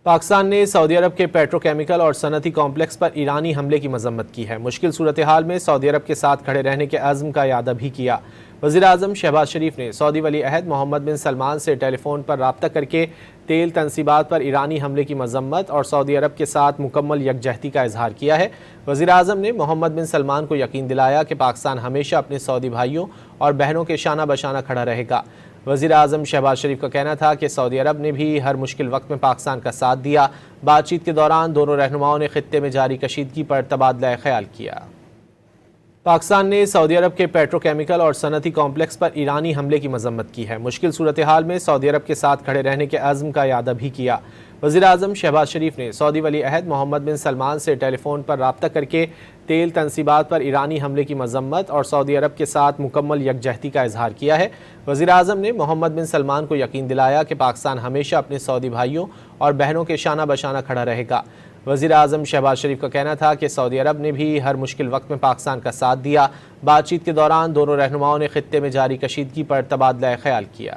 پاکستان نے سعودی عرب کے پیٹروکیمیکل اور صنعتی کمپلیکس پر ایرانی حملے کی مذمت کی ہے۔ مشکل صورتحال میں سعودی عرب کے ساتھ کھڑے رہنے کے عزم کا اعادہ بھی کیا۔ وزیراعظم شہباز شریف نے سعودی ولی عہد محمد بن سلمان سے ٹیلی فون پر رابطہ کر کے تیل تنصیبات پر ایرانی حملے کی مذمت اور سعودی عرب کے ساتھ مکمل یکجہتی کا اظہار کیا ہے۔ وزیراعظم نے محمد بن سلمان کو یقین دلایا کہ پاکستان ہمیشہ اپنے سعودی بھائیوں اور بہنوں کے شانہ بشانہ کھڑا رہے گا۔ وزیراعظم شہباز شریف کا کہنا تھا کہ سعودی عرب نے بھی ہر مشکل وقت میں پاکستان کا ساتھ دیا۔ بات چیت کے دوران دونوں رہنماؤں نے خطے میں جاری کشیدگی پر تبادلہ خیال کیا۔ پاکستان نے سعودی عرب کے پیٹروکیمیکل اور صنعتی کمپلیکس پر ایرانی حملے کی مذمت کی ہے۔ مشکل صورتحال میں سعودی عرب کے ساتھ کھڑے رہنے کے عزم کا اعادہ بھی کیا۔ وزیراعظم شہباز شریف نے سعودی ولی عہد محمد بن سلمان سے ٹیلی فون پر رابطہ کر کے تیل تنصیبات پر ایرانی حملے کی مذمت اور سعودی عرب کے ساتھ مکمل یکجہتی کا اظہار کیا ہے۔ وزیراعظم نے محمد بن سلمان کو یقین دلایا کہ پاکستان ہمیشہ اپنے سعودی بھائیوں اور بہنوں کے شانہ بشانہ کھڑا رہے گا۔ وزیراعظم شہباز شریف کا کہنا تھا کہ سعودی عرب نے بھی ہر مشکل وقت میں پاکستان کا ساتھ دیا۔ بات چیت کے دوران دونوں رہنماؤں نے خطے میں جاری کشیدگی پر تبادلہ خیال کیا۔